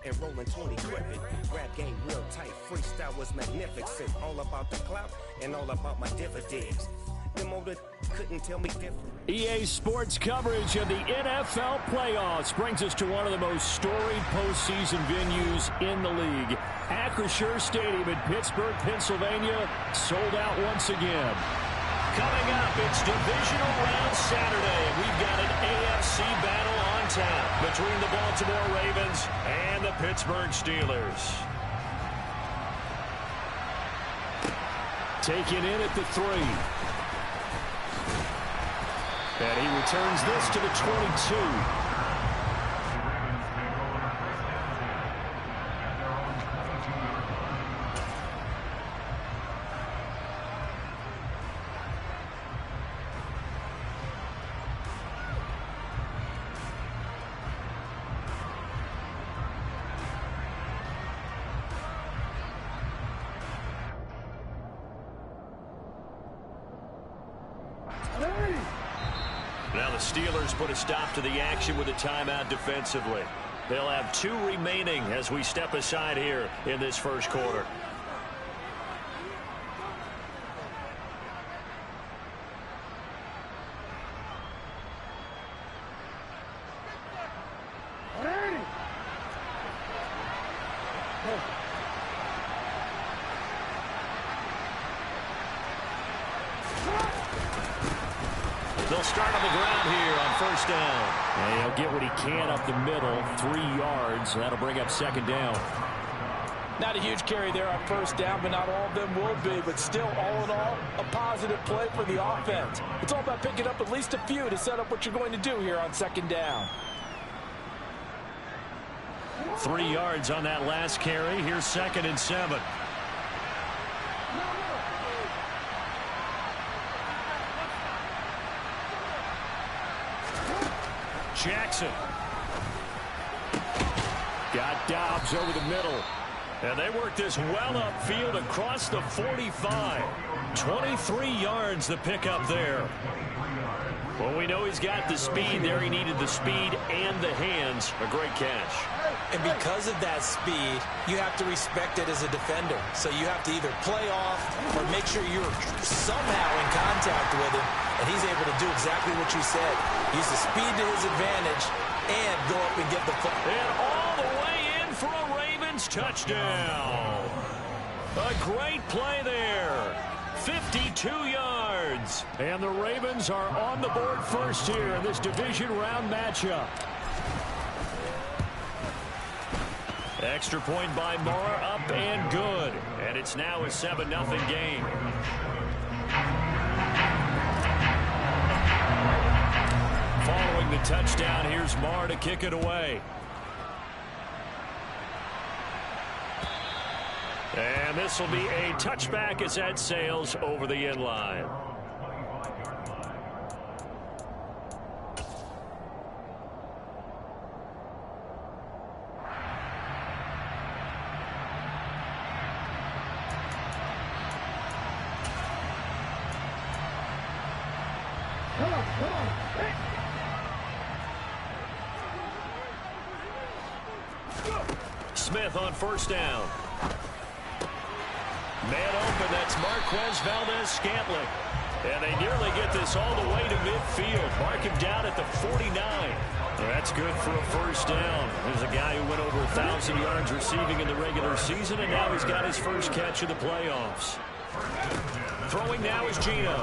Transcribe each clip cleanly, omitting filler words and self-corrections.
and rolling 20 gripping. Rap game real tight, freestyle was magnificent. All about the clout and all about my dividends. Them older couldn't tell me different. EA Sports coverage of the NFL playoffs brings us to one of the most storied postseason venues in the league. Acrisure Stadium in Pittsburgh, Pennsylvania, sold out once again. Coming up, it's Divisional Round Saturday. We've got an AFC battle on tap between the Baltimore Ravens and the Pittsburgh Steelers. Taken in at the 3. And he returns this to the 22. Now the Steelers put a stop to the action with a timeout defensively. They'll have 2 remaining as we step aside here in this first quarter. They'll start on the ground here on first down. And he'll get what he can up the middle, 3 yards. That'll bring up second down. Not a huge carry there on first down, but not all of them will be. But still, all in all, a positive play for the offense. It's all about picking up at least a few to set up what you're going to do here on second down. 3 yards on that last carry. Here's 2nd and 7. Jackson. Got Dobbs over the middle. And they work this well upfield across the 45. 23 yards the pickup there. Well, we know he's got the speed there. He needed the speed and the hands. A great catch. And because of that speed, you have to respect it as a defender. So you have to either play off or make sure you're somehow in contact with him. And he's able to do exactly what you said. Use the speed to his advantage and go up and get the foot. And all the way in for a Ravens touchdown. A great play there. 52 yards. And the Ravens are on the board first here in this division round matchup. Extra point by Moore, up and good. And it's now a 7-0 game. Following the touchdown, here's Moore to kick it away. And this will be a touchback as that sails over the end line. Smith on first down. Man open, that's Marquez Valdez-Scantling. And they nearly get this all the way to midfield. Mark him down at the 49. That's good for a first down. There's a guy who went over 1,000 yards receiving in the regular season, and now he's got his first catch of the playoffs. Throwing now is Geno.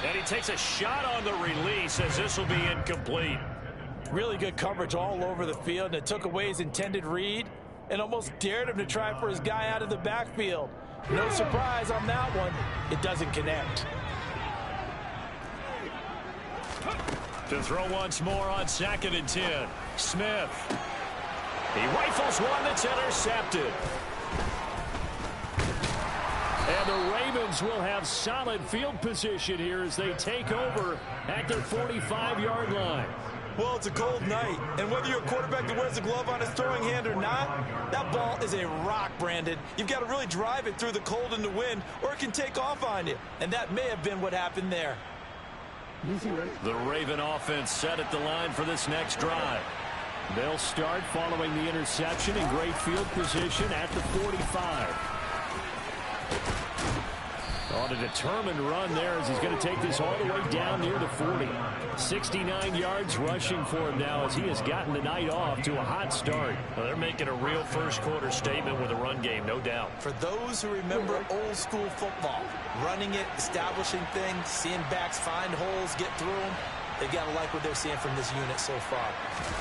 And he takes a shot on the release as this will be incomplete. Really good coverage all over the field, and it took away his intended read and almost dared him to try for his guy out of the backfield. No surprise on that one. It doesn't connect. To throw once more on 2nd and 10. Smith. He rifles one that's intercepted. And the Ravens will have solid field position here as they take over at their 45-yard line. Well, it's a cold night, and whether you're a quarterback that wears a glove on his throwing hand or not, that ball is a rock, Brandon. You've got to really drive it through the cold and the wind, or it can take off on you. And that may have been what happened there. The Raven offense set at the line for this next drive. They'll start following the interception in great field position at the 45. On a determined run there as he's going to take this all the way down near the 40. 69 yards rushing for him now as he has gotten the night off to a hot start. Well, they're making a real first-quarter statement with a run game, no doubt. For those who remember old-school football, running it, establishing things, seeing backs find holes, get through them, they've got to like what they're seeing from this unit so far.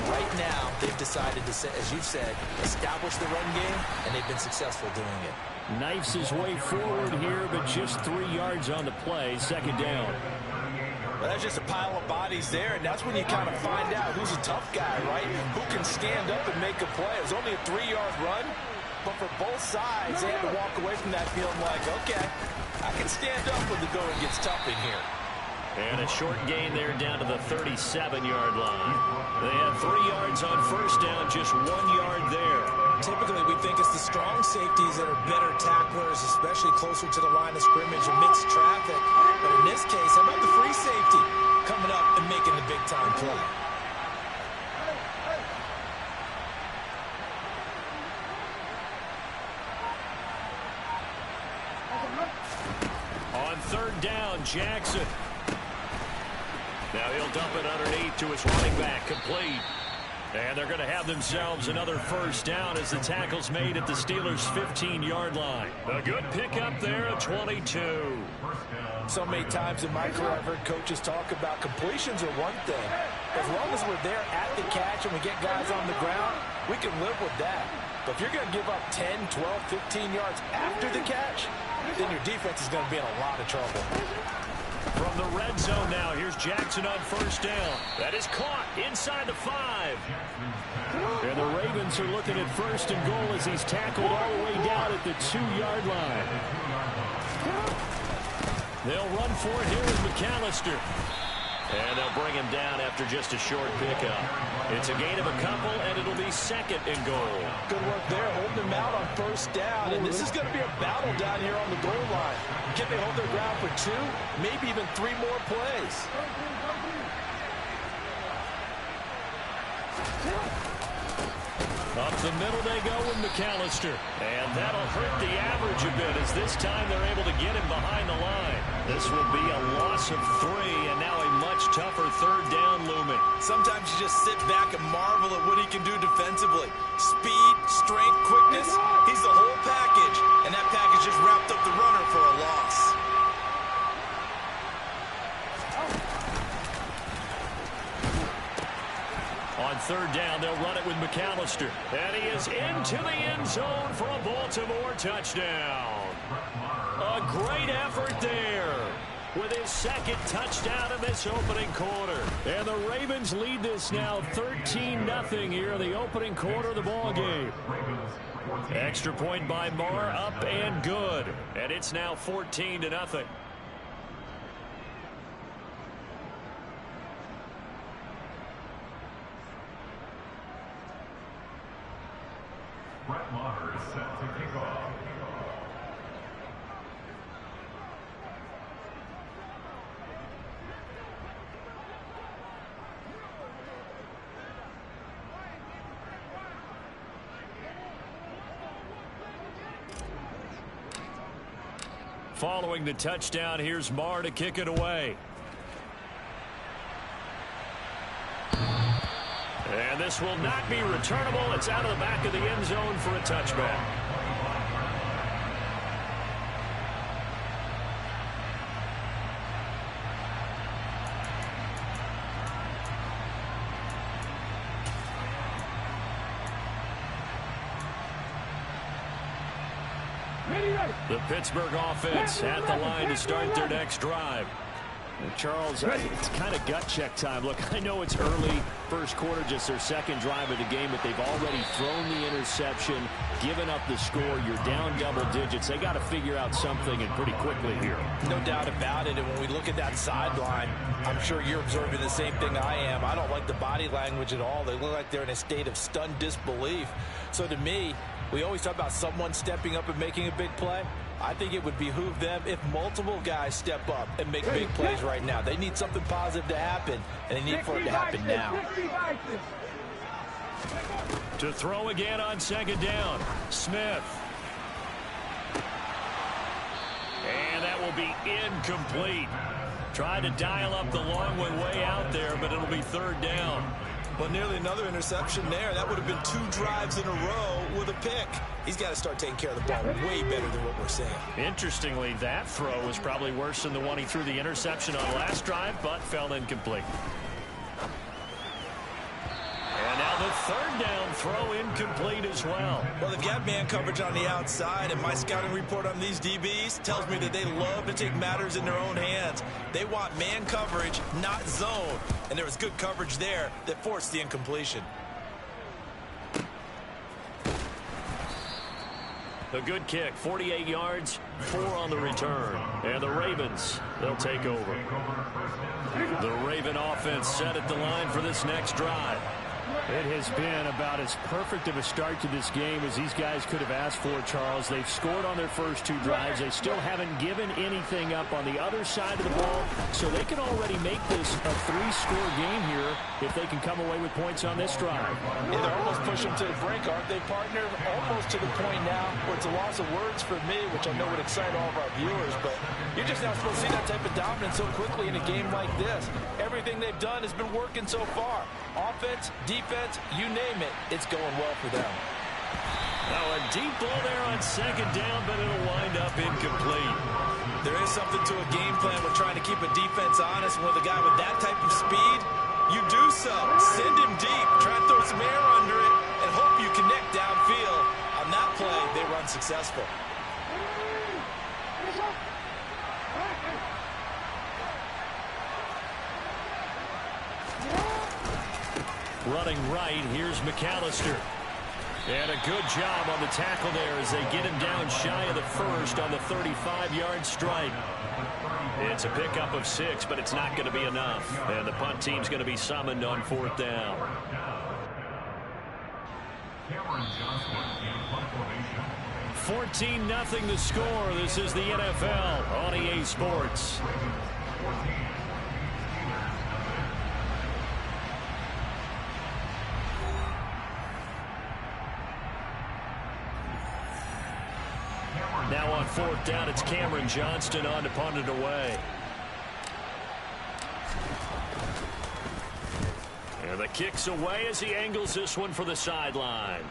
Right now, they've decided to, as you've said, establish the run game, and they've been successful doing it. Knifes his way forward here, but just 3 yards on the play. Second down. Well, that's just a pile of bodies there, and that's when you kind of find out who's a tough guy, right? Who can stand up and make a play. It was only a 3-yard run, but for both sides, they had to walk away from that feeling like, okay, I can stand up when the going gets tough in here. And a short gain there down to the 37-yard line. They have 3 yards on first down, just 1 yard there. Typically, we think it's the strong safeties that are better tacklers, especially closer to the line of scrimmage amidst traffic. But in this case, how about the free safety coming up and making the big-time play? On third down, Jackson. Now he'll dump it underneath to his running back, complete. And they're going to have themselves another first down as the tackle's made at the Steelers' 15-yard line. A good pickup there of 22. So many times in my career I've heard coaches talk about completions are one thing. As long as we're there at the catch and we get guys on the ground, we can live with that. But if you're going to give up 10, 12, 15 yards after the catch, then your defense is going to be in a lot of trouble. From the red zone now, here's Jackson on first down. That is caught inside the 5. And the Ravens are looking at first and goal as he's tackled all the way down at the 2-yard line. They'll run for it here with McAllister. And they'll bring him down after just a short pickup. It's a gain of a couple, and it'll be second and goal. Good work there, holding him out on first down. And this is going to be a battle down here on the goal line. Can they hold their ground for 2, maybe even 3 more plays? Up the middle they go with McAllister. And that'll hurt the average a bit as this time they're able to get him behind the line. This will be a loss of 3, and now a much tougher third down looming. Sometimes you just sit back and marvel at what he can do defensively. Speed, strength, quickness, he's the whole package. And that package just wrapped up the runner for a loss. On third down, they'll run it with McAllister. And he is into the end zone for a Baltimore touchdown. A great effort there with his second touchdown in this opening quarter. And the Ravens lead this now 13-0 here in the opening quarter of the ball game. Extra point by Marr, up and good. And it's now 14-0. Brett Maher is set to kick off. Following the touchdown, here's Marr to kick it away. And this will not be returnable. It's out of the back of the end zone for a touchback. The Pittsburgh offense at the line to start their next drive. And Charles, it's kind of gut check time. Look, I know it's early, first quarter, just their second drive of the game, but they've already thrown the interception, given up the score. You're down double digits. They got to figure out something, and pretty quickly here. No doubt about it. And when we look at that sideline, I'm sure you're observing the same thing I am. I don't like the body language at all. They look like they're in a state of stunned disbelief. So to me, we always talk about someone stepping up and making a big play. I think it would behoove them if multiple guys step up and make big plays right now. They need something positive to happen, and they need for it to happen now. To throw again on second down. Smith. And that will be incomplete. Tried to dial up the long way out there, but it'll be third down. Well, nearly another interception there. That would have been 2 drives in a row with a pick. He's got to start taking care of the ball way better than what we're saying. Interestingly, that throw was probably worse than the one he threw the interception on last drive, but fell incomplete. And now the third down throw incomplete as well. Well, they've got man coverage on the outside, and my scouting report on these DBs tells me that they love to take matters in their own hands. They want man coverage, not zone. And there was good coverage there that forced the incompletion. A good kick, 48 yards, 4 on the return. And the Ravens, they'll take over. The Raven offense set at the line for this next drive. It has been about as perfect of a start to this game as these guys could have asked for, Charles. They've scored on their first 2 drives. They still haven't given anything up on the other side of the ball, so they can already make this a 3-score game here if they can come away with points on this drive. Yeah, they're almost pushing them to the brink, aren't they, partner? Almost to the point now where it's a loss of words for me, which I know would excite all of our viewers, but you're just not supposed to see that type of dominance so quickly in a game like this. Everything they've done has been working so far. Offense, defense, you name it, it's going well for them. Now a deep ball there on second down, but it'll wind up incomplete. There is something to a game plan with trying to keep a defense honest. With a guy with that type of speed, you do so. Send him deep, try and throw some air under it, and hope you connect downfield. On that play, they run successful. Running right, here's McAllister. And a good job on the tackle there as they get him down shy of the first on the 35-yard strike. It's a pickup of 6, but it's not going to be enough. And the punt team's going to be summoned on 4th down. 14-0 the score. This is the NFL on EA Sports. Now on 4th down, it's Cameron Johnston on to punt it away. And the kick's away as he angles this one for the sideline.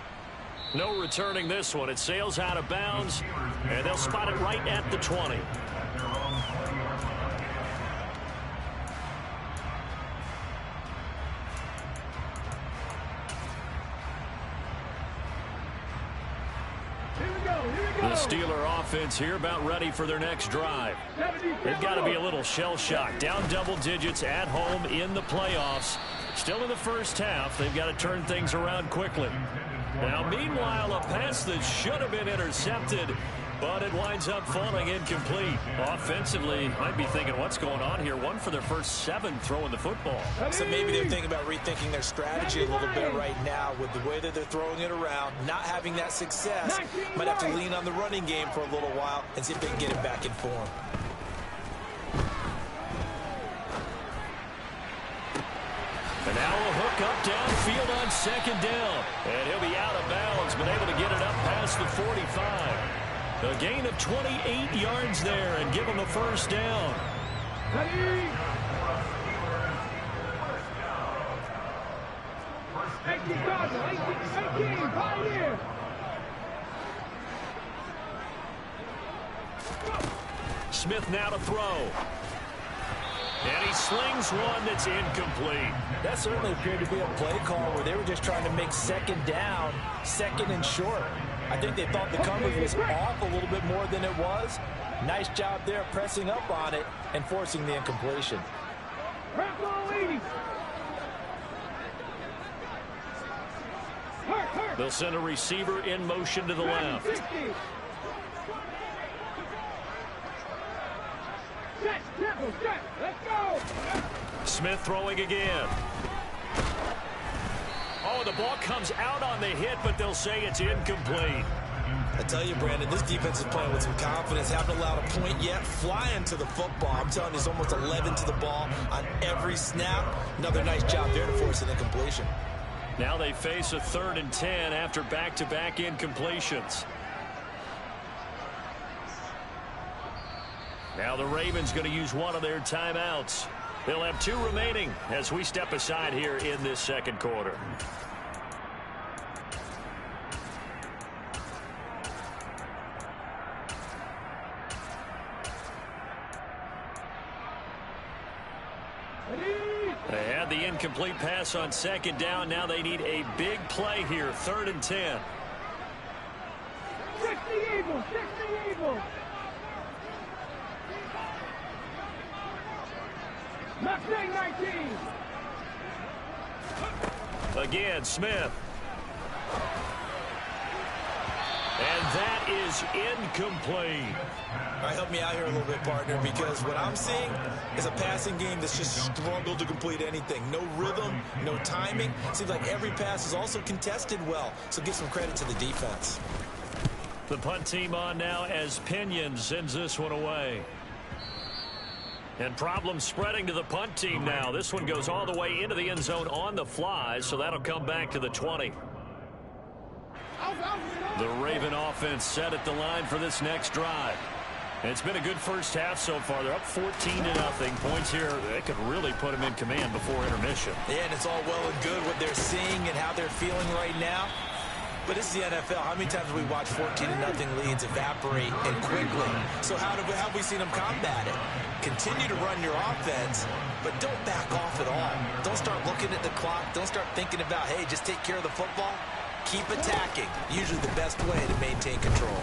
No returning this one. It sails out of bounds, and they'll spot it right at the 20. The Steeler offense here about ready for their next drive. They've got to be a little shell-shocked. Down double digits at home in the playoffs. Still in the first half. They've got to turn things around quickly. Now, meanwhile, a pass that should have been intercepted, but it winds up falling incomplete. Offensively, might be thinking, what's going on here? 1 for their first 7 throwing the football. So maybe they're thinking about rethinking their strategy a little bit right now with the way that they're throwing it around, not having that success. Might have to lean on the running game for a little while and see if they can get it back in form. And now a hook up downfield on second down. And he'll be out of bounds, but able to get it up past the 45. A gain of 28 yards there and give him a first down. Smith now to throw. And he slings one that's incomplete. That certainly appeared to be a play call where they were just trying to make second down, second and short. I think they thought the coverage was off a little bit more than it was. Nice job there pressing up on it and forcing the incompletion. They'll send a receiver in motion to the left. Smith throwing again. Oh, the ball comes out on the hit, but they'll say it's incomplete. I tell you, Brandon, this defense is playing with some confidence. Haven't allowed a point yet. Flying to the football. I'm telling you, it's almost 11 to the ball on every snap. Another nice job there to force an incompletion. Now they face a 3rd and 10 after back-to-back incompletions. Now the Ravens going to use one of their timeouts. They'll have 2 remaining as we step aside here in this second quarter. They had the incomplete pass on 2nd down. Now they need a big play here, 3rd and 10. 60 Eagles, 60 Eagles. Next day, 19. Again, Smith. And that is incomplete. All right, help me out here a little bit, partner, because what I'm seeing is a passing game that's just struggled to complete anything. No rhythm, no timing. Seems like every pass is also contested well, so give some credit to the defense. The punt team on now as Pinion sends this one away. And problems spreading to the punt team now. This one goes all the way into the end zone on the fly, so that'll come back to the 20. The Raven offense set at the line for this next drive. And it's been a good first half so far. They're up 14-0. Points here, they could really put them in command before intermission. Yeah, and it's all well and good what they're seeing and how they're feeling right now. But this is the NFL. How many times have we watched 14-0 leads evaporate and quickly? So how have we seen them combat it? Continue to run your offense, but don't back off at all. Don't start looking at the clock. Don't start thinking about, hey, just take care of the football. Keep attacking. Usually the best way to maintain control.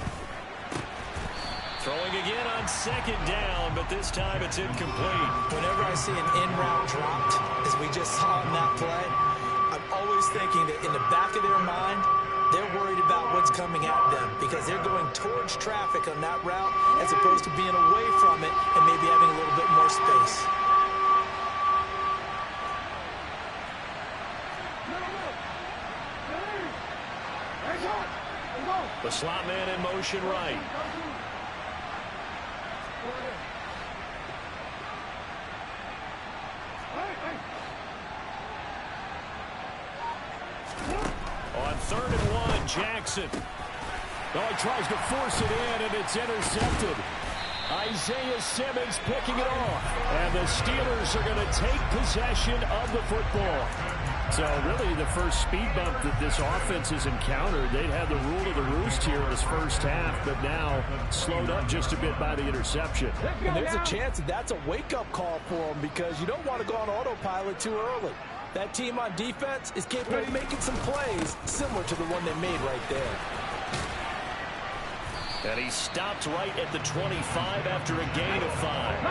Throwing again on 2nd down, but this time it's incomplete. Whenever I see an in-route dropped, as we just saw in that play, I'm always thinking that in the back of their mind, they're worried about what's coming at them because they're going towards traffic on that route as opposed to being away from it and maybe having a little bit more space. The slot man in motion right. On 3rd and 1, Jackson. Oh, he tries to force it in, and it's intercepted. Isaiah Simmons picking it off. And the Steelers are going to take possession of the football. So really the first speed bump that this offense has encountered. They'd had the rule of the roost here in this first half, but now slowed up just a bit by the interception. And there's a chance that that's a wake-up call for them because you don't want to go on autopilot too early. That team on defense is capable of making some plays similar to the one they made right there. And he stopped right at the 25 after a gain of 5.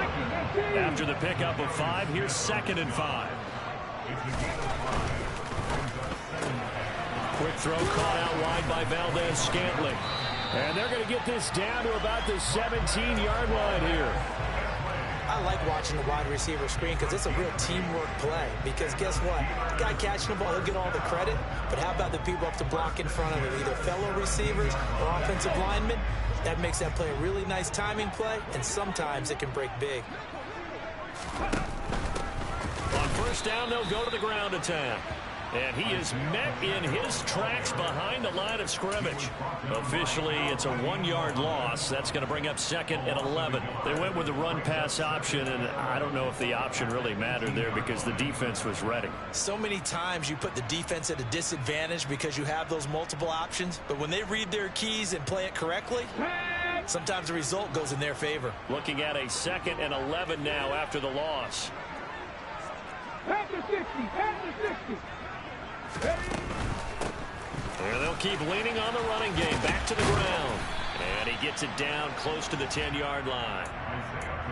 After the pickup of 5, here's 2nd and 5. Quick throw caught out wide by Valdez-Scantling. And they're going to get this down to about the 17-yard line here. I like watching the wide receiver screen because it's a real teamwork play. Because guess what? The guy catching the ball, he'll get all the credit. But how about the people up to block in front of him? Either fellow receivers or offensive linemen. That makes that play a really nice timing play. And sometimes it can break big. On 1st down, they'll go to the ground attack. And he is met in his tracks behind the line of scrimmage. Officially, it's a 1-yard loss. That's going to bring up 2nd and 11. They went with the run-pass option, and I don't know if the option really mattered there because the defense was ready. So many times you put the defense at a disadvantage because you have those multiple options. But when they read their keys and play it correctly, sometimes the result goes in their favor. Looking at a 2nd and 11 now after the loss. Pass to 60, pass to 60. There they'll keep leaning on the running game. Back to the ground. And he gets it down close to the 10-yard line.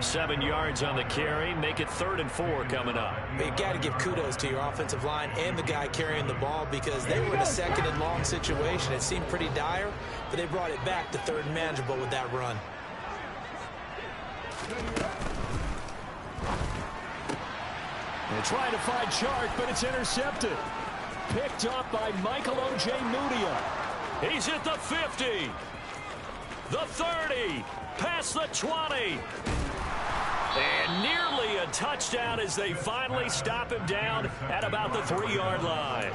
7 yards on the carry. Make it 3rd and 4 coming up. But you got to give kudos to your offensive line and the guy carrying the ball because they were in a 2nd and long situation. It seemed pretty dire, but they brought it back to 3rd and manageable with that run. They're trying to find Chark, but it's intercepted. Picked up by Michael Ojemudia. He's at the 50. The 30. Past the 20. And nearly a touchdown as they finally stop him down at about the 3-yard line.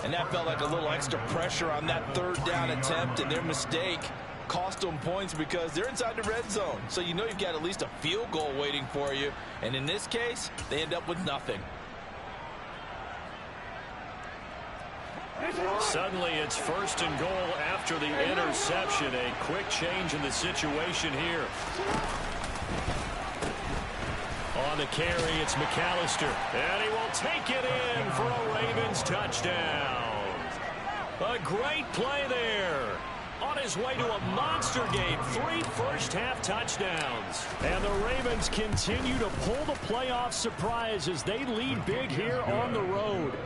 And that felt like a little extra pressure on that third down attempt, and their mistake cost them points because they're inside the red zone. So you know you've got at least a field goal waiting for you. And in this case, they end up with nothing. Suddenly it's 1st and goal after the interception. A quick change in the situation here. On the carry, it's McAllister. And he will take it in for a Ravens touchdown. A great play there. On his way to a monster game, 3 first-half touchdowns. And the Ravens continue to pull the playoff surprise as they lead big here on the road.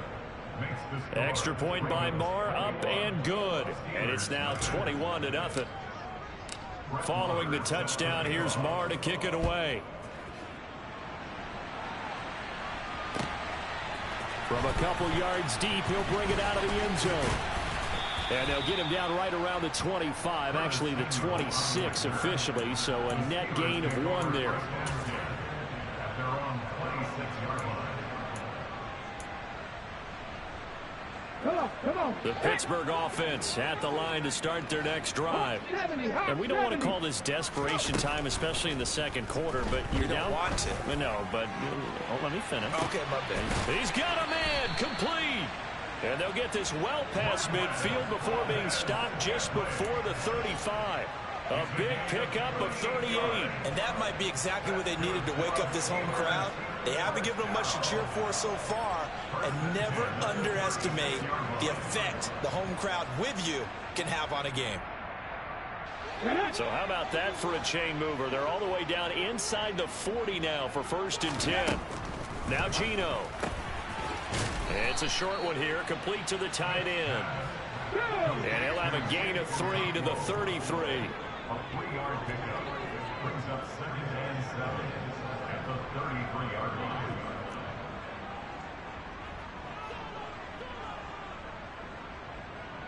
Extra point by Marr, up and good. And it's now 21-0. Following the touchdown, here's Marr to kick it away. From a couple yards deep, he'll bring it out of the end zone. And they'll get him down right around the 25, actually the 26 officially, so a net gain of 1 there. The Pittsburgh offense at the line to start their next drive. And we don't want to call this desperation time, especially in the second quarter, but you don't want to. No, but let me finish. Okay, my bad. He's got a man complete. And they'll get this well past midfield before being stopped just before the 35. A big pickup of 38. And that might be exactly what they needed to wake up this home crowd. They haven't given them much to cheer for so far. And never underestimate the effect the home crowd with you can have on a game. So how about that for a chain mover? They're all the way down inside the 40 now for 1st and 10. Now Geno. It's a short one here, complete to the tight end. And he'll have a gain of 3 to the 33. A 3-yard pickup brings up 2nd and 7 at the 33-yard line.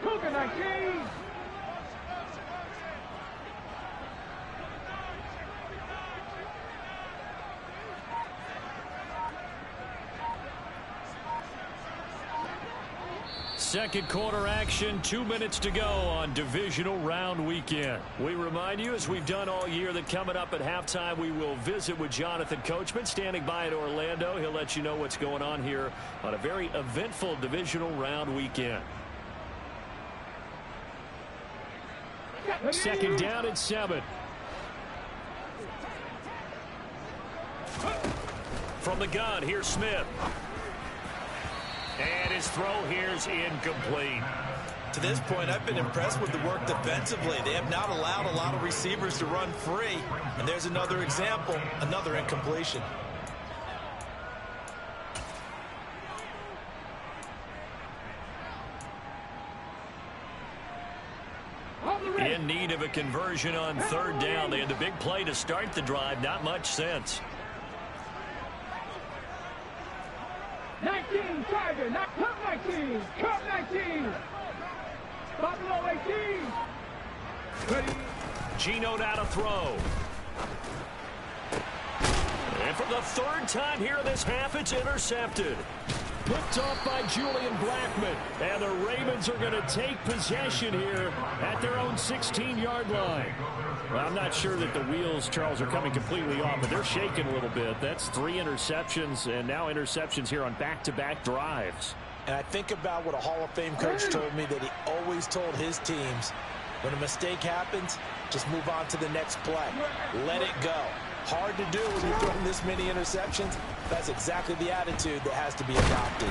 Cougar 19. Second quarter action, 2 minutes to go on divisional round weekend. We remind you, as we've done all year, that coming up at halftime, we will visit with Jonathan Coachman, standing by in Orlando. He'll let you know what's going on here on a very eventful divisional round weekend. Second down and 7. From the gun, here's Smith. And his throw here's incomplete. To this point, I've been impressed with the work defensively. They have not allowed a lot of receivers to run free. And there's another example, another incompletion. In need of a conversion on 3rd down. They had the big play to start the drive. Not much sense. 19, Tiger, not Cup 19, Cup 19, Buffalo 18. Ready. Geno now to throw. And for the 3rd time here in this half, it's intercepted. Picked off by Julian Blackmon. And the Ravens are going to take possession here at their own 16-yard line. Well, I'm not sure that the wheels, Charles, are coming completely off, but they're shaking a little bit. That's 3 interceptions, and now interceptions here on back-to-back drives. And I think about what a Hall of Fame coach told me, that he always told his teams, when a mistake happens, just move on to the next play. Let it go. Hard to do when you're throwing this many interceptions. That's exactly the attitude that has to be adopted.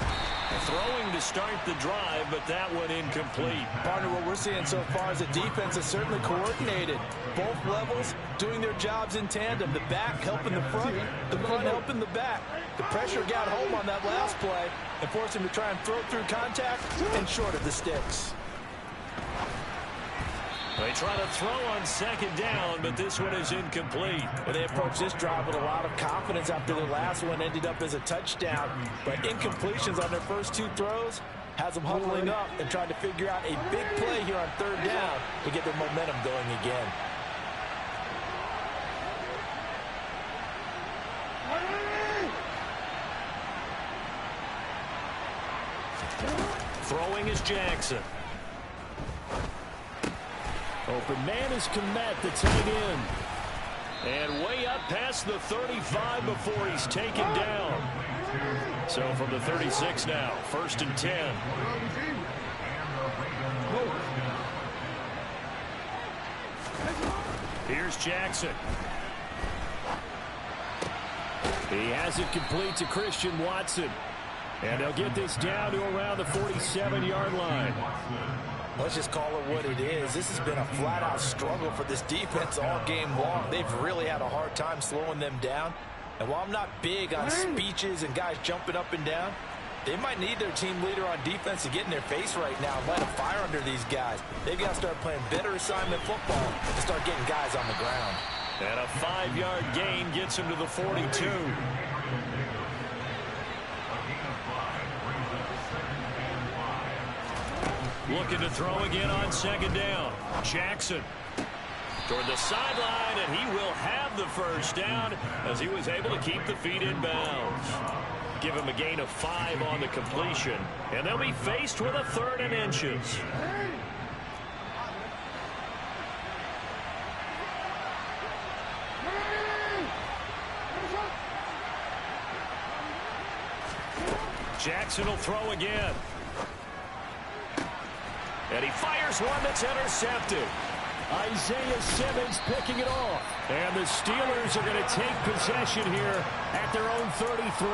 Throwing to start the drive, but that one incomplete. Partner, what we're seeing so far is the defense is certainly coordinated. Both levels doing their jobs in tandem. The back helping the front helping the back. The pressure got home on that last play and forced him to try and throw through contact and short of the sticks. They try to throw on 2nd down, but this one is incomplete. Well, they approached this drive with a lot of confidence after the last one ended up as a touchdown. But incompletions on their first 2 throws has them huddling up and trying to figure out a big play here on 3rd down to get their momentum going again. Throwing is Jackson. Open man is Komet, the tight end. And way up past the 35 before he's taken down. So from the 36 now, 1st and 10. Here's Jackson. He has it complete to Christian Watson. And they'll get this down to around the 47-yard line. Let's just call it what it is. This has been a flat-out struggle for this defense all game long. They've really had a hard time slowing them down. And while I'm not big on speeches and guys jumping up and down, they might need their team leader on defense to get in their face right now and light a fire under these guys. They've got to start playing better assignment football and start getting guys on the ground. And a 5-yard gain gets him to the 42. Looking to throw again on 2nd down. Jackson toward the sideline, and he will have the 1st down as he was able to keep the feet in bounds. Give him a gain of 5 on the completion, and they'll be faced with a 3rd and inches. Jackson will throw again. And he fires one that's intercepted. Isaiah Simmons picking it off. And the Steelers are going to take possession here at their own 33.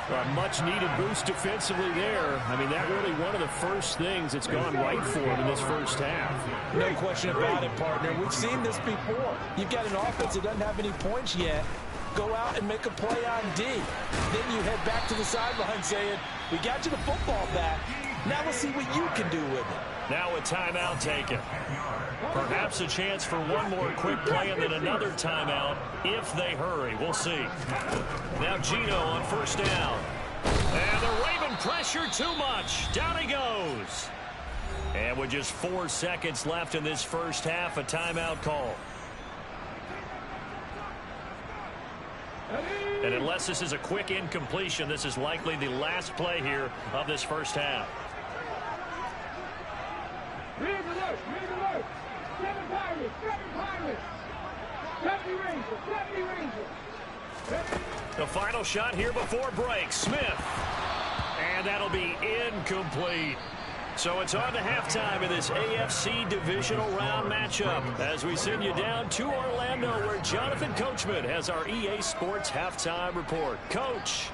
A much-needed boost defensively there. I mean, that really one of the first things that's gone right for him in this first half. No question about it, partner. We've seen this before. You've got an offense that doesn't have any points yet. Go out and make a play on D. Then you head back to the sideline saying, we got you the football back. Now we'll see what you can do with it. Now a timeout taken. Perhaps a chance for one more quick play and then another timeout if they hurry. We'll see. Now Gino on 1st down. And the Raven pressure too much. Down he goes. And with just 4 seconds left in this first half, a timeout call. And unless this is a quick incompletion, this is likely the last play here of this first half. Read alert, read alert. 7 Pirates, 70 Rangers, 70 Rangers. The final shot here before break. Smith. And that'll be incomplete. So it's on to halftime in this AFC divisional round matchup as we send you down to Orlando where Jonathan Coachman has our EA Sports halftime report. Coach.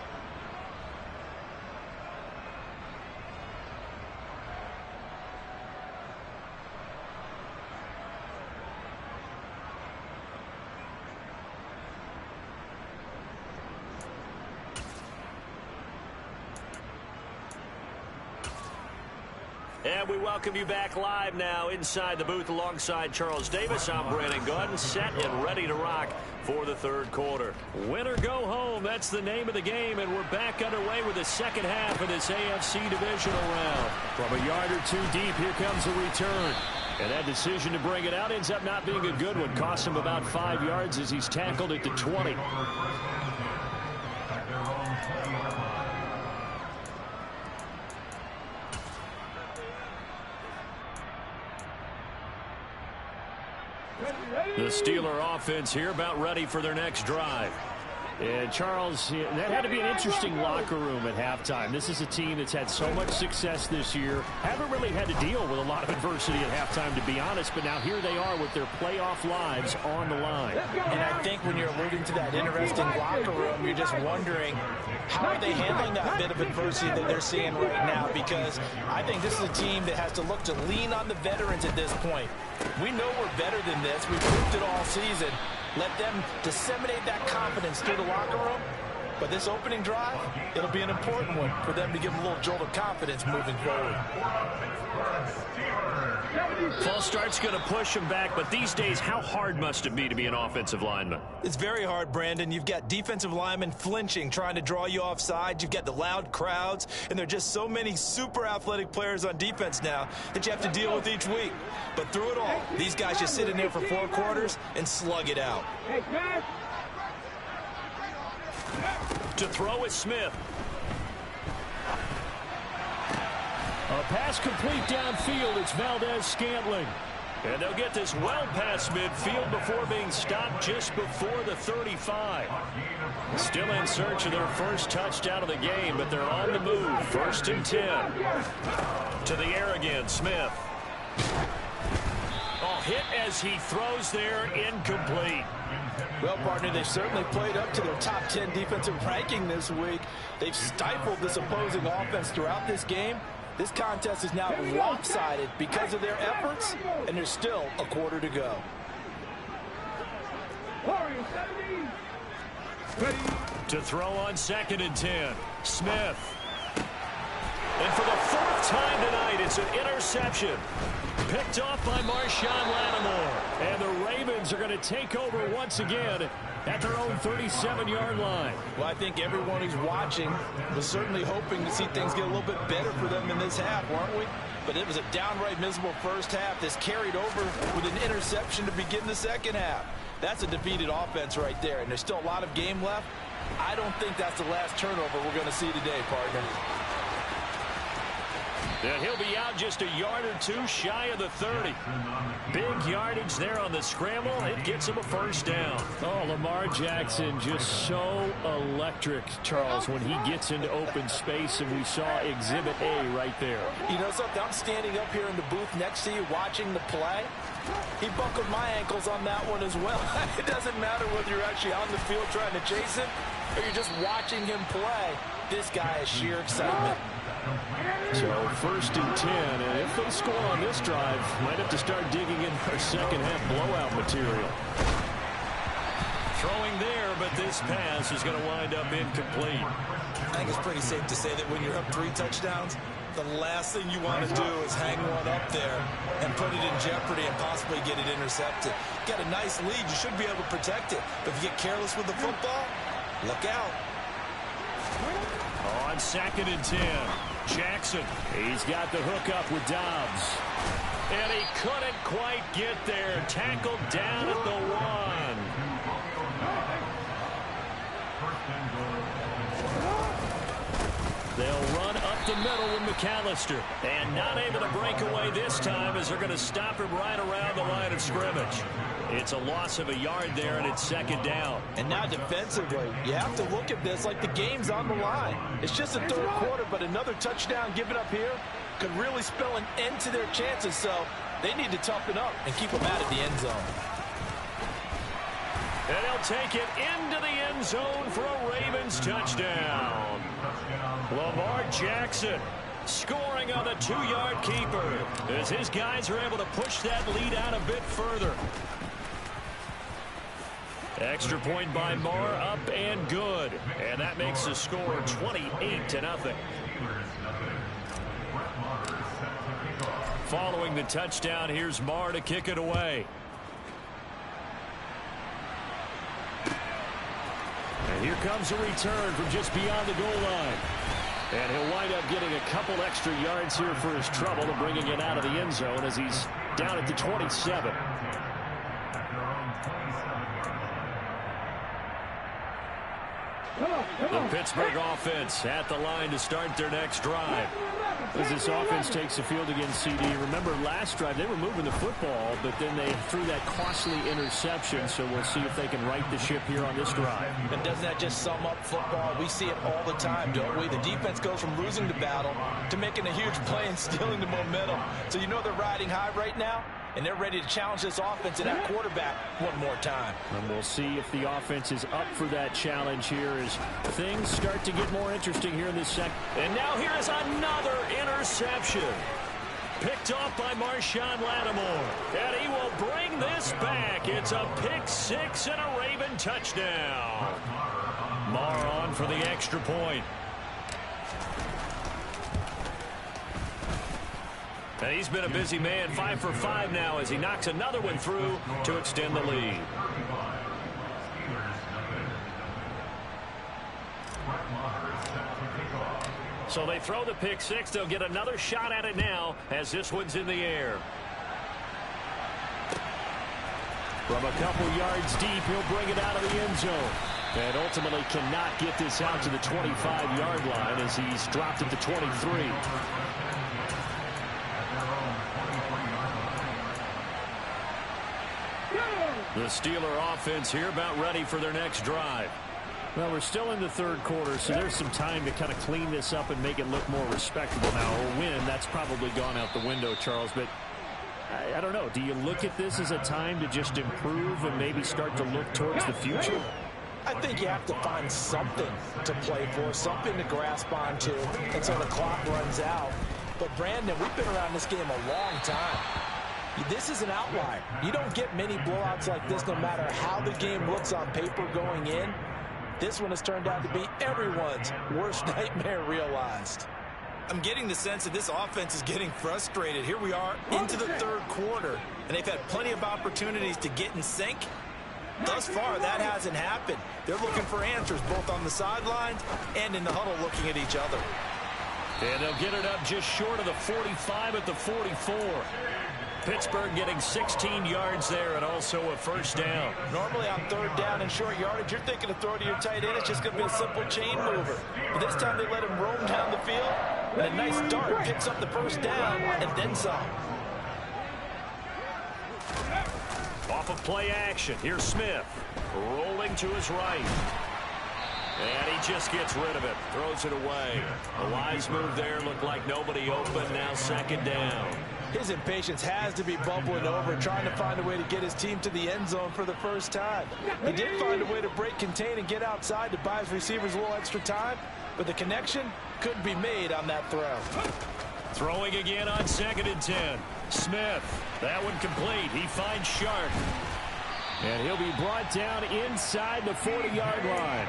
And we welcome you back live now inside the booth alongside Charles Davis. I'm Brandon Gordon, set and ready to rock for the 3rd quarter. Win or go home, that's the name of the game, and we're back underway with the second half of this AFC divisional round. From a yard or two deep, here comes a return. And that decision to bring it out ends up not being a good one. Cost him about 5 yards as he's tackled at the 20. The Steeler offense here about ready for their next drive. And Charles, that had to be an interesting locker room at halftime. This is a team that's had so much success this year. Haven't really had to deal with a lot of adversity at halftime, to be honest. But now here they are with their playoff lives on the line. And I think when you're alluding to that interesting locker room, you're just wondering, how are they handling that bit of adversity that they're seeing right now? Because I think this is a team that has to look to lean on the veterans at this point. We know we're better than this. We've proved it all season. Let them disseminate that confidence through the locker room. But this opening drive, it'll be an important one for them to give them a little jolt of confidence moving forward. False start's going to push him back, but these days, how hard must it be to be an offensive lineman? It's very hard, Brandon. You've got defensive linemen flinching, trying to draw you offside. You've got the loud crowds, and there are just so many super athletic players on defense now that you have to deal with each week. But through it all, these guys just sit in there for 4 quarters and slug it out. To throw is Smith. A pass complete downfield. It's Valdez-Scantling. And they'll get this well past midfield before being stopped just before the 35. Still in search of their first touchdown of the game, but they're on the move. 1st and 10. To the air again, Smith. Oh, hit as he throws there, incomplete. Well, partner, they've certainly played up to their top 10 defensive ranking this week. They've stifled this opposing offense throughout this game. This contest is now lopsided because of their efforts, and there's still a quarter to go. To throw on 2nd and 10, Smith. And for the 4th time tonight, it's an interception. Picked off by Marshawn Lattimore. And the Ravens are going to take over once again at their own 37-yard line. Well, I think everyone who's watching was certainly hoping to see things get a little bit better for them in this half, weren't we? But it was a downright miserable first half. This carried over with an interception to begin the second half. That's a defeated offense right there, and there's still a lot of game left. I don't think that's the last turnover we're going to see today, partner. And he'll be out just a yard or two shy of the 30. Big yardage there on the scramble. It gets him a first down. Oh, Lamar Jackson just so electric, Charles, when he gets into open space, and we saw Exhibit A right there. You know something? I'm standing up here in the booth next to you watching the play. He buckled my ankles on that one as well. It doesn't matter whether you're actually on the field trying to chase him or you're just watching him play. This guy is sheer excitement. So 1st and 10, and if they score on this drive, might have to start digging in their second half blowout material. Throwing there, but this pass is going to wind up incomplete. I think it's pretty safe to say that when you're up 3 touchdowns, the last thing you want to do is hang one up there and put it in jeopardy and possibly get it intercepted. Got a nice lead, you should be able to protect it. But if you get careless with the football, look out. On 2nd and 10, Jackson. He's got the hook up with Dobbs. And he couldn't quite get there. Tackled down at the 1. They'll run up the middle with McAllister. And not able to break away this time as they're going to stop him right around the line of scrimmage. It's a loss of a yard there, and it's 2nd down. And now defensively, you have to look at this like the game's on the line. It's just the 3rd quarter, but another touchdown given up here could really spell an end to their chances. So they need to toughen up and keep them out of the end zone. And they'll take it into the end zone for a Ravens touchdown. Lamar Jackson scoring on the 2-yard keeper as his guys are able to push that lead out a bit further. Extra point by Marr, up and good. And that makes the score 28-0. Following the touchdown, here's Marr to kick it away. And here comes a return from just beyond the goal line. And he'll wind up getting a couple extra yards here for his trouble and bringing it out of the end zone as he's down at the 27. The Pittsburgh offense at the line to start their next drive. As this offense takes the field against CD. Remember last drive they were moving the football, but then they threw that costly interception, so we'll see if they can right the ship here on this drive. And doesn't that just sum up football? We see it all the time, don't we? The defense goes from losing the battle to making a huge play and stealing the momentum. So you know they're riding high right now, and they're ready to challenge this offense and that quarterback one more time. And we'll see if the offense is up for that challenge here as things start to get more interesting here in this second. And now here is another interception. Picked off by Marshawn Lattimore. And he will bring this back. It's a pick 6 and a Raven touchdown. Marr on for the extra point. And he's been a busy man, 5 for 5 now as he knocks another one through to extend the lead. So they throw the pick 6. They'll get another shot at it now as this one's in the air. From a couple yards deep, he'll bring it out of the end zone. And ultimately cannot get this out to the 25-yard line as he's dropped at the 23. The Steeler offense here about ready for their next drive. Well, we're still in the third quarter, so there's some time to kind of clean this up and make it look more respectable now. A win, that's probably gone out the window, Charles, but I don't know. Do you look at this as a time to just improve and maybe start to look towards the future? I think you have to find something to play for, something to grasp onto until the clock runs out. But, Brandon, we've been around this game a long time. This is an outlier. You don't get many blowouts like this no matter how the game looks on paper going in. This one has turned out to be everyone's worst nightmare realized. I'm getting the sense that this offense is getting frustrated. Here we are into the third quarter, and they've had plenty of opportunities to get in sync. Thus far, that hasn't happened. They're looking for answers both on the sidelines and in the huddle looking at each other. And they'll get it up just short of the 45 at the 44. Pittsburgh getting 16 yards there and also a first down. Normally on third down and short yardage, you're thinking of throwing to your tight end. It's just going to be a simple chain mover. But this time they let him roam down the field. And a nice dart picks up the first down and then some. Off of play action, here's Smith. Rolling to his right. And he just gets rid of it. Throws it away. A wise move there. Looked like nobody open. Now second down. His impatience has to be bubbling over, trying to find a way to get his team to the end zone for the first time. He did find a way to break contain and get outside to buy his receivers a little extra time, but the connection couldn't be made on that throw. Throwing again on 2nd and 10. Smith, that one complete. He finds Sharp. And he'll be brought down inside the 40-yard line.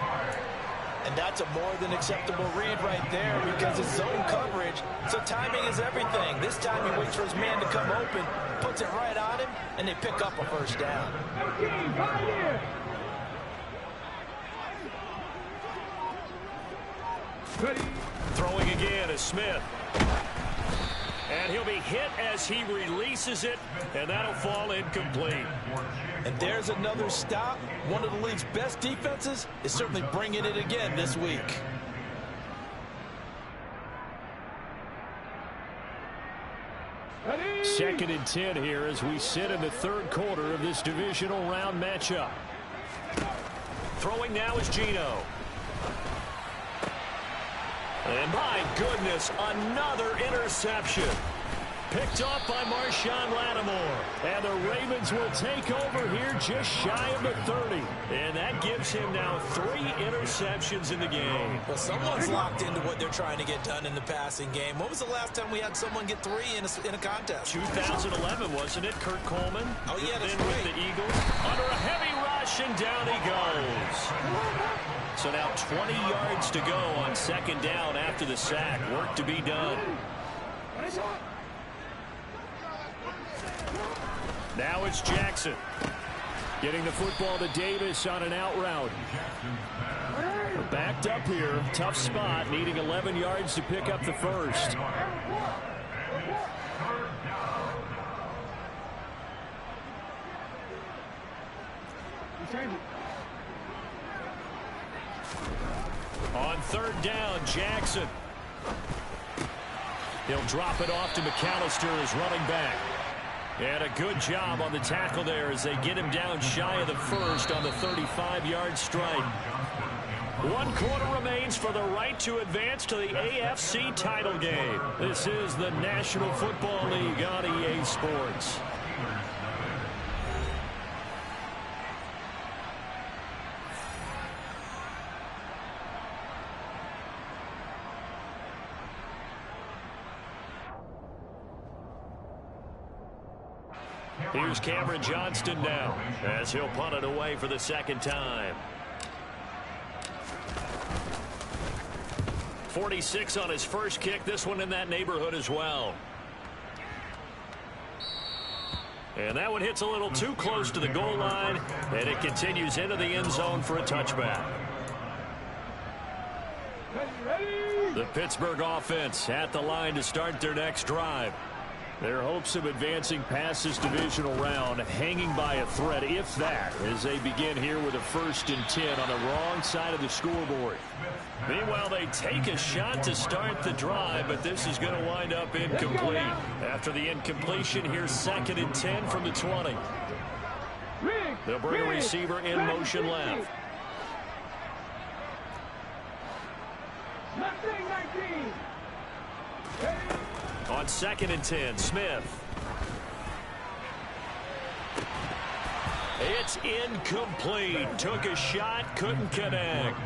And that's a more than acceptable read right there because it's zone coverage, so timing is everything. This time he waits for his man to come open, puts it right on him, and they pick up a first down. Throwing again is Smith. And he'll be hit as he releases it, and that'll fall incomplete. And there's another stop. One of the league's best defenses is certainly bringing it again this week. Second and 10 here as we sit in the third quarter of this divisional round matchup. Throwing now is Geno. And my goodness, another interception. Picked off by Marshawn Lattimore. And the Ravens will take over here just shy of the 30. And that gives him now 3 interceptions in the game. Well, someone's locked into what they're trying to get done in the passing game. When was the last time we had someone get 3 in a contest? 2011, wasn't it? Kurt Coleman. Oh, yeah, that's then right. With the Eagles. Under a heavy rush, and down he goes. So now 20 yards to go on second down after the sack. Work to be done. Now it's Jackson. Getting the football to Davis on an out route. Backed up here. Tough spot. Needing 11 yards to pick up the first. On third down, Jackson. He'll drop it off to McAllister as running back. And a good job on the tackle there as they get him down shy of the first on the 35-yard strike. 1 quarter remains for the right to advance to the AFC title game. This is the National Football League on EA Sports. Here's Cameron Johnston now as he'll punt it away for the second time. 46 on his first kick. This one in that neighborhood as well. And that one hits a little too close to the goal line, and it continues into the end zone for a touchback. The Pittsburgh offense at the line to start their next drive. Their hopes of advancing past this divisional round hanging by a thread, if that, as they begin here with a 1st and 10 on the wrong side of the scoreboard. Meanwhile, they take a shot to start the drive, but this is going to wind up incomplete. After the incompletion, here's 2nd and 10 from the 20. They'll bring a receiver in motion left. On 2nd and 10, Smith. It's incomplete. Took a shot, couldn't connect.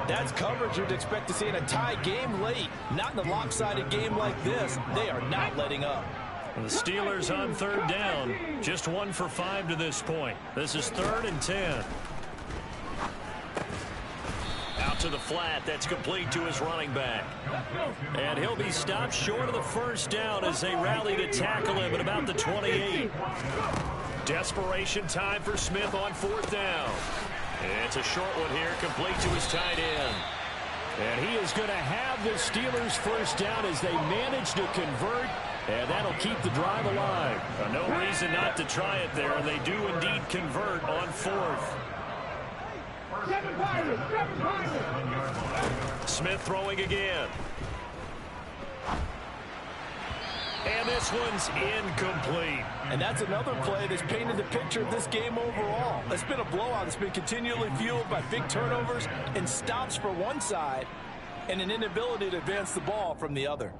That's coverage you'd expect to see in a tie game late. Not in a lopsided game like this. They are not letting up. The Steelers on 3rd down. Just 1 for 5 to this point. This is 3rd and 10. Out to the flat. That's complete to his running back. And he'll be stopped short of the 1st down as they rally to tackle him at about the 28. Desperation time for Smith on 4th down. It's a short one here, complete to his tight end. And he is going to have the Steelers 1st down as they manage to convert, and that'll keep the drive alive. No reason not to try it there, and they do indeed convert on 4th. Smith throwing again. And this one's incomplete. And that's another play that's painted the picture of this game overall. It's been a blowout. It's been continually fueled by big turnovers and stops for one side and an inability to advance the ball from the other.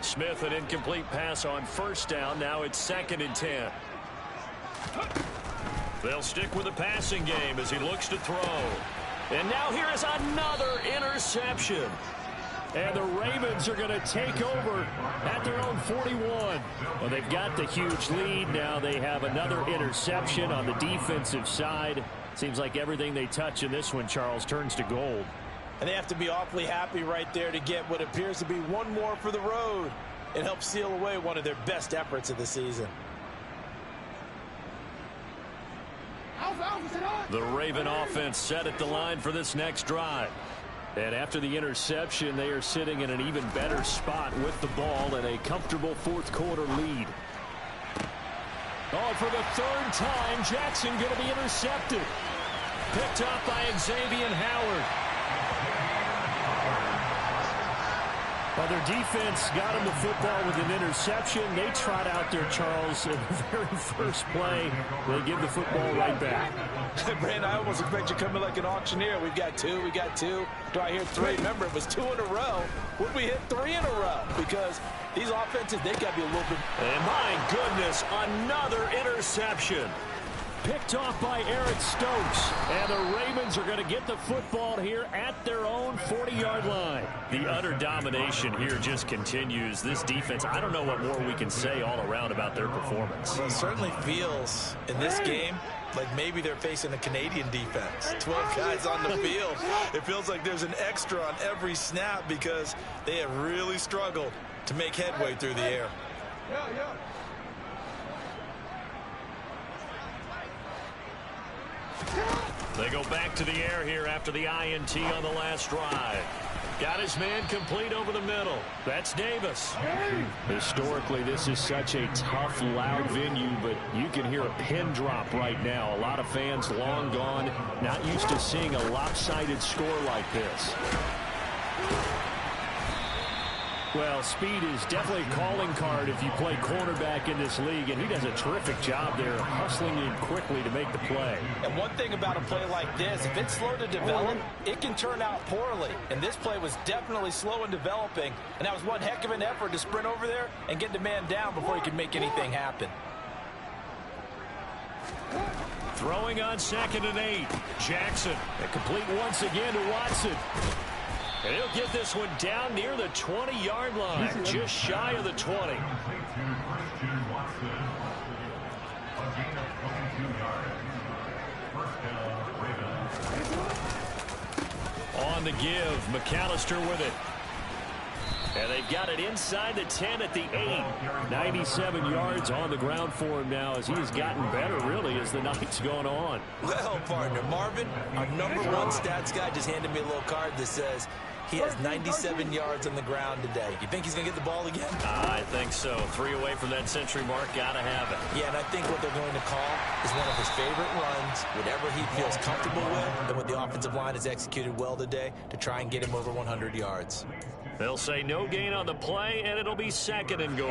Smith, an incomplete pass on 1st down. Now it's 2nd and 10. They'll stick with the passing game as he looks to throw. And now here is another interception. And the Ravens are going to take over at their own 41. Well, they've got the huge lead. Now they have another interception on the defensive side. Seems like everything they touch in this one, Charles, turns to gold. And they have to be awfully happy right there to get what appears to be one more for the road. It helps seal away one of their best efforts of the season. The Raven offense set at the line for this next drive. And after the interception, they are sitting in an even better spot with the ball and a comfortable 4th quarter lead. Oh, for the 3rd time, Jackson going to be intercepted. Picked up by Xavier Howard. Well, their defense got him the football with an interception. They trot out there, Charles, in the very first play. They give the football right back. Brand, I almost expect you coming like an auctioneer. We've got 2, we got 2. Do I hear 3? Remember, it was 2 in a row. Would we hit 3 in a row? Because these offenses, they got to be a little bit. And my goodness, another interception. Picked off by Eric Stokes. And the Ravens are going to get the football here at their own 40-yard line. The utter domination here just continues. This defense, I don't know what more we can say all around about their performance. Well, it certainly feels in this game like maybe they're facing a Canadian defense. 12 guys on the field. It feels like there's an extra on every snap because they have really struggled to make headway through the air. They go back to the air here after the INT on the last drive. Got his man complete over the middle. That's Davis. Historically, this is such a tough, loud venue, but you can hear a pin drop right now. A lot of fans long gone, not used to seeing a lopsided score like this. Well, speed is definitely a calling card if you play cornerback in this league, and he does a terrific job there hustling in quickly to make the play. And one thing about a play like this, if it's slow to develop, it can turn out poorly. And this play was definitely slow in developing, and that was one heck of an effort to sprint over there and get the man down before he could make anything happen. Throwing on 2nd and 8. Jackson. And complete once again to Watson. And he'll get this one down near the 20-yard line, just shy of the 20. On the give, McAllister with it. And they've got it inside the 10 at the 8. 97 yards on the ground for him now as he has gotten better, really, as the night's gone on. Well, partner, Marvin, our #1 stats guy just handed me a little card that says he has 97 yards on the ground today. You think he's going to get the ball again? I think so. 3 away from that century mark. Got to have it. Yeah, and I think what they're going to call is one of his favorite runs, whatever he feels comfortable with, and what the offensive line has executed well today to try and get him over 100 yards. They'll say no gain on the play, and it'll be 2nd and goal.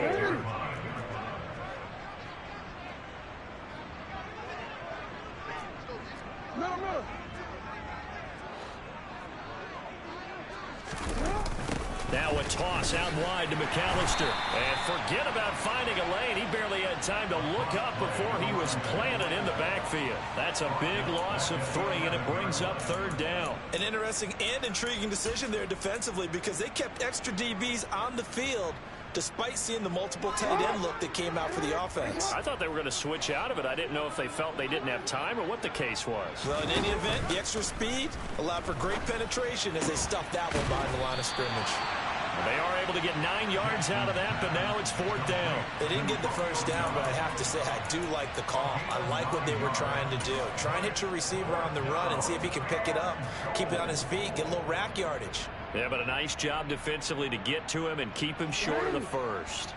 Now a toss out wide to McAllister. And forget about finding a lane. He barely had time to look up before he was planted in the backfield. That's a big loss of 3, and it brings up 3rd down. An interesting and intriguing decision there defensively because they kept extra DBs on the field despite seeing the multiple tight end look that came out for the offense. I thought they were going to switch out of it. I didn't know if they felt they didn't have time or what the case was. Well, in any event, the extra speed allowed for great penetration as they stuffed that one behind the line of scrimmage. They are able to get 9 yards out of that, but now it's 4th down. They didn't get the 1st down, but I have to say I do like the call. I like what they were trying to do. Try and hit your receiver on the run and see if he can pick it up, keep it on his feet, get a little rack yardage. Yeah, but a nice job defensively to get to him and keep him short of the 1st.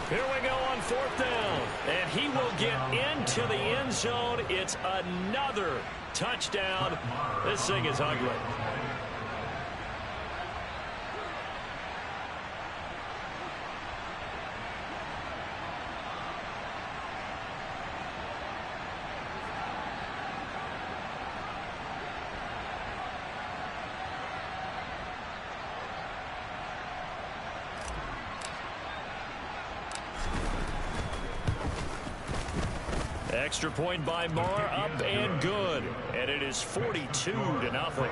Here we go on 4th down. And he will get into the end zone. It's another touchdown. This thing is ugly. Extra point by Marr, up and good. And it is 42-0. Steelers nothing.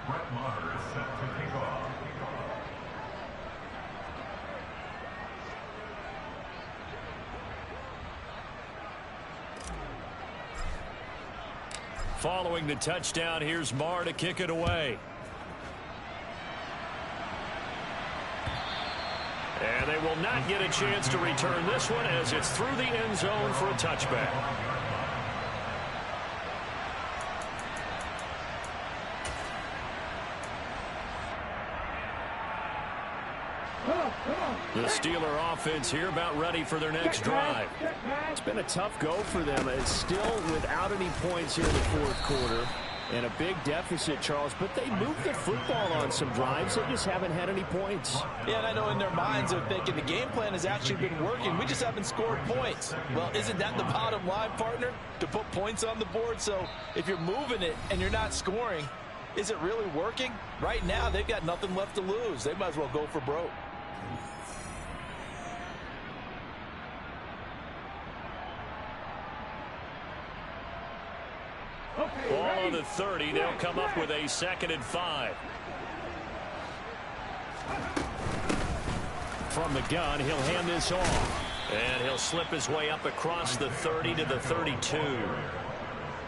Brett Maher is set to kick off. Following the touchdown, here's Marr to kick it away. And they will not get a chance to return this one as it's through the end zone for a touchback. The Steeler offense here about ready for their next drive. It's been a tough go for them. It's still without any points here in the 4th quarter. And a big deficit, Charles, but they moved the football on some drives. They just haven't had any points. Yeah, and I know in their minds they're thinking the game plan has actually been working. We just haven't scored points. Well, isn't that the bottom line, partner? To put points on the board? So if you're moving it and you're not scoring, is it really working? Right now, they've got nothing left to lose. They might as well go for broke. Ball on the 30. They'll come up with a 2nd and 5. From the gun, he'll hand this off. And he'll slip his way up across the 30 to the 32.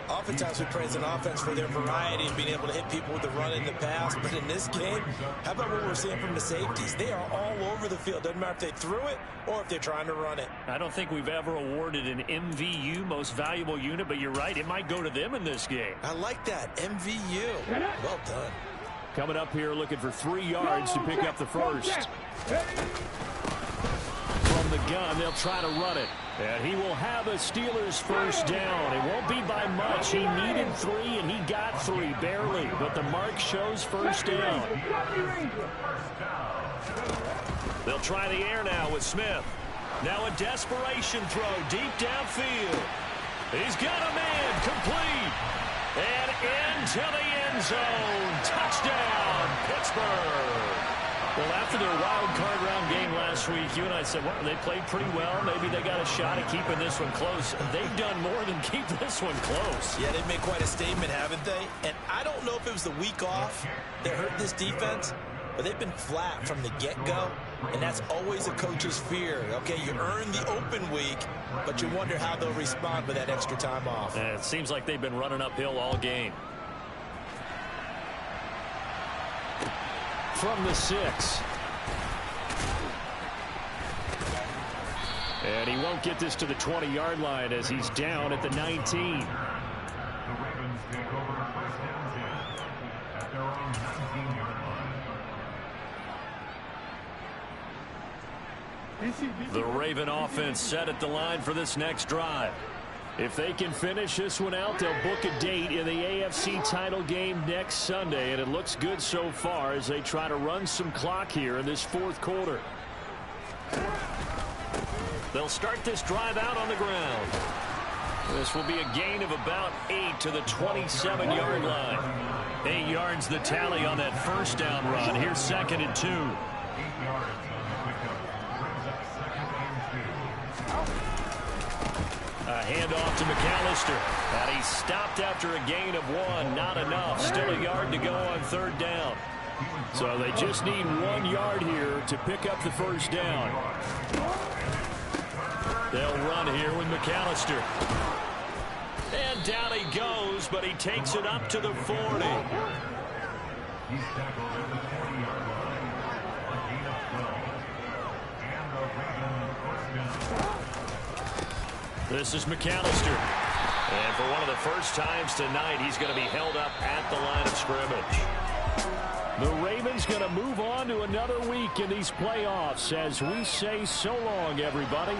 Oftentimes we praise an offense for their variety and being able to hit people with the run in the pass. But in this game, how about what we're seeing from the safeties? They are all over the field. Doesn't matter if they threw it or if they're trying to run it. I don't think we've ever awarded an MVU, most valuable unit, but you're right. It might go to them in this game. I like that. MVU. Well done. Coming up here looking for 3 yards to pick up the 1st. From the gun, they'll try to run it. And he will have a Steelers 1st down. It won't be by much. He needed 3, and he got 3, barely. But the mark shows 1st down. They'll try the air now with Smith. Now a desperation throw deep downfield. He's got a man complete. And into the end zone. Touchdown, Pittsburgh. Well, after their wild card round game last week, you and I said, well, they played pretty well. Maybe they got a shot at keeping this one close. They've done more than keep this one close. Yeah, they've made quite a statement, haven't they? And I don't know if it was the week off that hurt this defense, but they've been flat from the get-go, and that's always a coach's fear. Okay, you earn the open week, but you wonder how they'll respond with that extra time off. And it seems like they've been running uphill all game. From the 6. And he won't get this to the 20-yard line as he's down at the 19. The Ravens take over first down 10 at their own 19-yard line. The Raven offense set at the line for this next drive. If they can finish this one out, they'll book a date in the AFC title game next Sunday, and it looks good so far as they try to run some clock here in this fourth quarter. They'll start this drive out on the ground. This will be a gain of about 8 to the 27-yard line. 8 yards the tally on that first down run. Here's 2nd and 2. 8 yards on the pickup. Brings up 2nd and 2. A handoff to McAllister. And he stopped after a gain of 1. Not enough. Still a yard to go on 3rd down. So they just need 1 yard here to pick up the first down. They'll run here with McAllister. And down he goes, but he takes it up to the 40. He's tackled at the 40-yard line. A gain of 12. And the Ravens first down. This is McAllister. And for one of the first times tonight, he's going to be held up at the line of scrimmage. The Ravens going to move on to another week in these playoffs as we say so long, everybody.